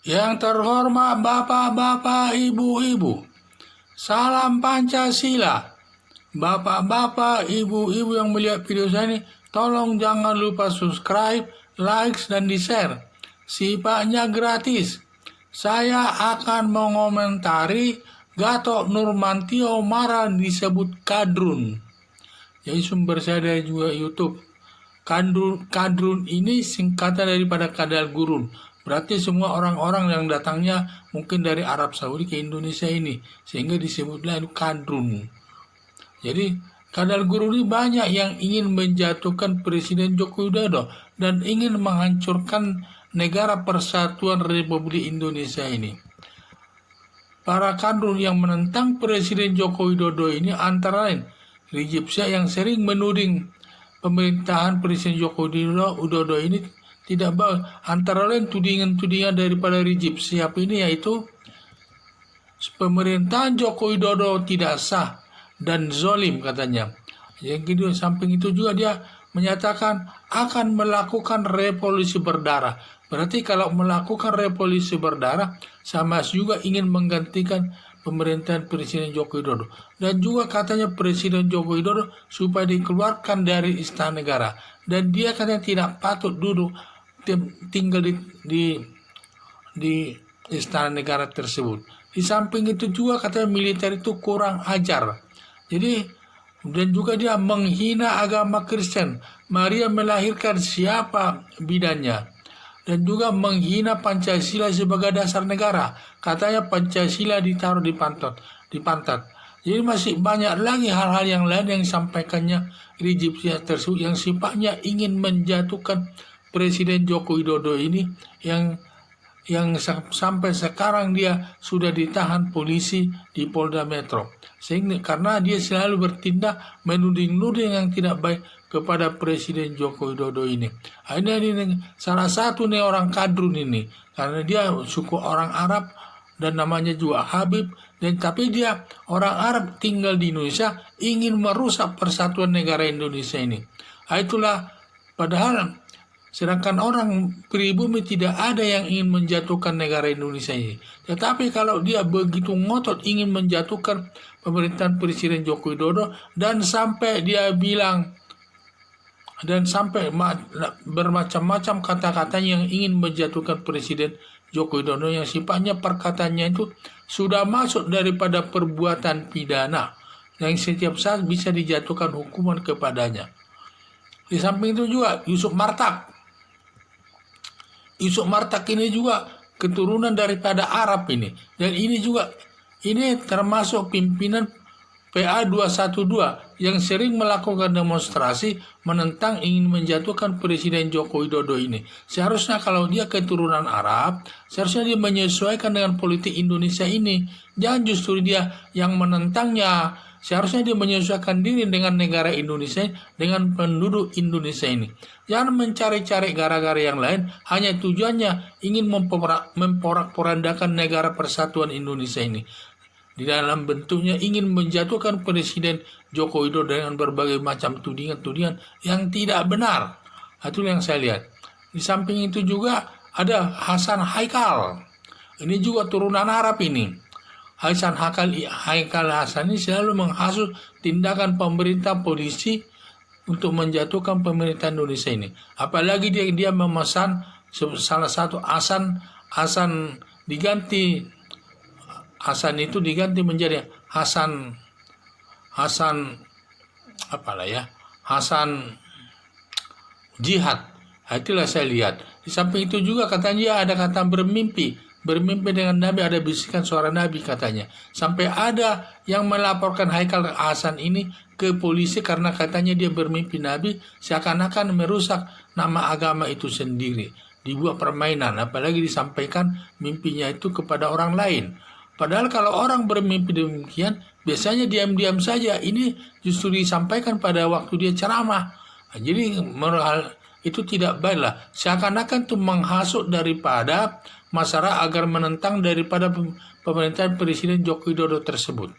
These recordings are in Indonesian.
Yang terhormat bapak-bapak, ibu-ibu, salam Pancasila. Bapak-bapak, ibu-ibu yang melihat video saya ini, tolong jangan lupa subscribe, likes, dan di-share. Sifatnya gratis. Saya akan mengomentari Gatot Nurmantio marah disebut kadrun. Jadi sumber saya dari juga YouTube. Kadrun ini singkatan daripada kadal gurun. Berarti semua orang-orang yang datangnya mungkin dari Arab Saudi ke Indonesia ini, sehingga disebutlah itu kadrun. Jadi kadal gurun ini banyak yang ingin menjatuhkan Presiden Joko Widodo dan ingin menghancurkan negara persatuan Republik Indonesia ini. Para kadrun yang menentang Presiden Joko Widodo ini antara lain Rizik Syihab yang sering menuding pemerintahan Presiden Joko Widodo ini tidak baik. Antara lain tudingan-tudingan daripada Rizik Syihab ini yaitu pemerintahan Joko Widodo tidak sah dan zolim katanya. Yang kedua, samping itu juga dia menyatakan akan melakukan revolusi berdarah. Berarti kalau melakukan revolusi berdarah sama juga ingin menggantikan pemerintahan Presiden Joko Widodo. Dan juga katanya Presiden Joko Widodo supaya dikeluarkan dari Istana Negara. Dan dia katanya tidak patut duduk tinggal di Istana Negara tersebut. Di samping itu juga katanya militer itu kurang ajar. Jadi dan juga dia menghina agama Kristen. Maria melahirkan siapa bidannya. Dan juga menghina Pancasila sebagai dasar negara. Katanya Pancasila ditaruh di pantat. Jadi masih banyak lagi hal-hal yang lain yang disampaikannya Rizik Syihab tersebut yang sifatnya ingin menjatuhkan Presiden Joko Widodo ini yang sampai sekarang dia sudah ditahan polisi di Polda Metro. Sehingga karena dia selalu bertindak menuding-nuding yang tidak baik kepada Presiden Joko Widodo ini. Ini salah satu nih orang kadrun ini karena dia suku orang Arab dan namanya juga Habib dan tapi dia orang Arab tinggal di Indonesia ingin merusak persatuan negara Indonesia ini. Itulah padahal sedangkan orang pribumi tidak ada yang ingin menjatuhkan negara Indonesia ini. Tetapi kalau dia begitu ngotot ingin menjatuhkan pemerintahan Presiden Joko Widodo dan sampai dia bilang dan sampai bermacam-macam kata-katanya yang ingin menjatuhkan Presiden Joko Widodo yang sifatnya perkataannya itu sudah masuk daripada perbuatan pidana yang setiap saat bisa dijatuhkan hukuman kepadanya. Di samping itu juga Yusuf Martak ini juga keturunan daripada Arab ini. Dan ini juga ini termasuk pimpinan PA212 yang sering melakukan demonstrasi menentang ingin menjatuhkan Presiden Joko Widodo ini. Seharusnya kalau dia keturunan Arab, seharusnya dia menyesuaikan dengan politik Indonesia ini. Jangan justru dia yang menentangnya. Seharusnya dia menyesuaikan diri dengan negara Indonesia, dengan penduduk Indonesia ini. Jangan mencari-cari gara-gara yang lain, hanya tujuannya ingin memporak-porandakan negara persatuan Indonesia ini. Di dalam bentuknya ingin menjatuhkan Presiden Joko Widodo dengan berbagai macam tudingan-tudingan yang tidak benar. Itu yang saya lihat. Di samping itu juga ada Hasan Haikal. Ini juga turunan Arab ini. Haikal Hasan ini selalu menghasut tindakan pemerintah polisi untuk menjatuhkan pemerintah Indonesia ini. Apalagi dia memesan salah satu Hasan diganti. Hasan itu diganti menjadi Hasan Jihad. Itulah saya lihat. Di samping itu juga katanya ada kata bermimpi dengan Nabi, ada bisikan suara Nabi katanya. Sampai ada yang melaporkan Haikal Hasan ini ke polisi karena katanya dia bermimpi Nabi seakan-akan merusak nama agama itu sendiri. Dibuat permainan, apalagi disampaikan mimpinya itu kepada orang lain. Padahal kalau orang bermimpi demikian, biasanya diam-diam saja. Ini justru disampaikan pada waktu dia ceramah. Jadi itu tidak baiklah. Seakan-akan itu menghasut daripada masyarakat agar menentang daripada pemerintahan Presiden Joko Widodo tersebut.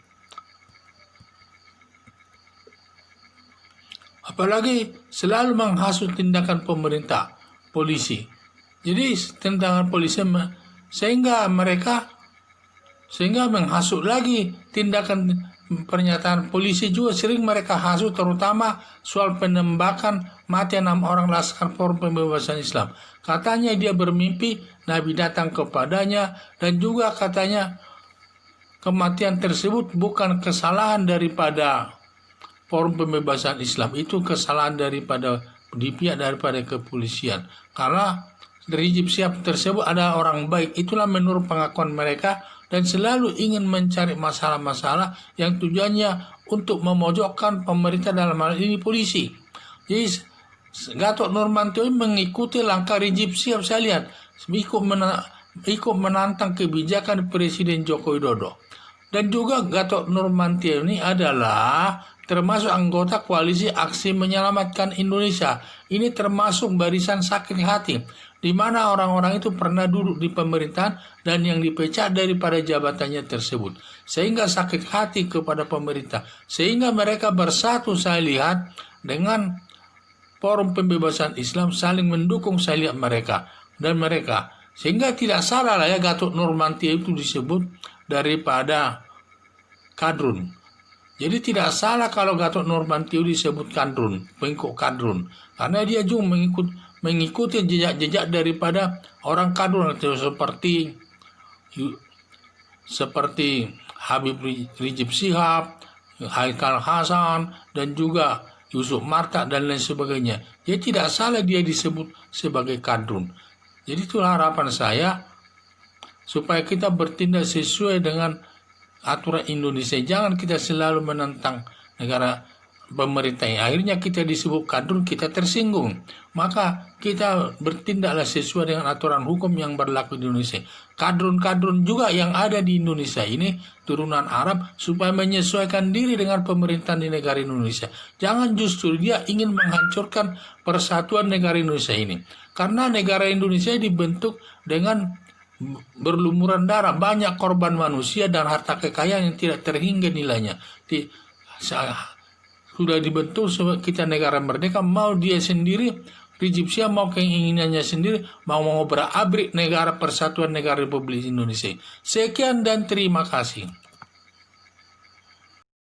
Apalagi selalu menghasut tindakan pemerintah, polisi. Jadi tindakan polisi sehingga menghasut lagi tindakan pernyataan polisi juga sering mereka hasut, terutama soal penembakan mati 6 orang Laskar Forum Pembebasan Islam. Katanya dia bermimpi Nabi datang kepadanya, dan juga katanya kematian tersebut bukan kesalahan daripada Forum Pembebasan Islam, itu kesalahan daripada kepolisian. Karena Rizik Syihab tersebut ada orang baik, itulah menurut pengakuan mereka, dan selalu ingin mencari masalah-masalah yang tujuannya untuk memojokkan pemerintah, dalam hal ini polisi. Jadi Gatot Nurmantio mengikuti langkah Rizik Syihab, saya lihat ikut menantang kebijakan Presiden Joko Widodo. Dan juga Gatot Nurmantio ini adalah termasuk anggota koalisi Aksi Menyelamatkan Indonesia. Ini termasuk barisan sakit hati, di mana orang-orang itu pernah duduk di pemerintahan dan yang dipecat daripada jabatannya tersebut, sehingga sakit hati kepada pemerintah, sehingga mereka bersatu, saya lihat, dengan Forum Pembebasan Islam, saling mendukung, saya lihat mereka, sehingga tidak salah lah ya Gatot Nurmantio itu disebut daripada kadrun. Jadi tidak salah kalau Gatot Nurmantio disebut kadrun, pengikut kadrun, karena dia juga mengikuti jejak-jejak daripada orang kadrun, seperti Habib Rizik Syihab, Haikal Hasan, dan juga Yusuf Martak dan lain sebagainya. Jadi tidak salah dia disebut sebagai kadrun. Jadi itulah harapan saya, supaya kita bertindak sesuai dengan aturan Indonesia. Jangan kita selalu menentang negara pemerintah. Akhirnya kita disebut kadrun, kita tersinggung. Maka kita bertindaklah sesuai dengan aturan hukum yang berlaku di Indonesia. Kadrun-kadrun juga yang ada di Indonesia ini turunan Arab, supaya menyesuaikan diri dengan pemerintahan di negara Indonesia. Jangan justru dia ingin menghancurkan persatuan negara Indonesia ini. Karena negara Indonesia dibentuk dengan berlumuran darah, banyak korban manusia dan harta kekayaan yang tidak terhingga nilainya. Sudah dibentuk kita negara merdeka, mau dia sendiri, Rizik Syihab mau keinginannya sendiri, mau berakabrik negara persatuan negara Republik Indonesia. Sekian dan terima kasih.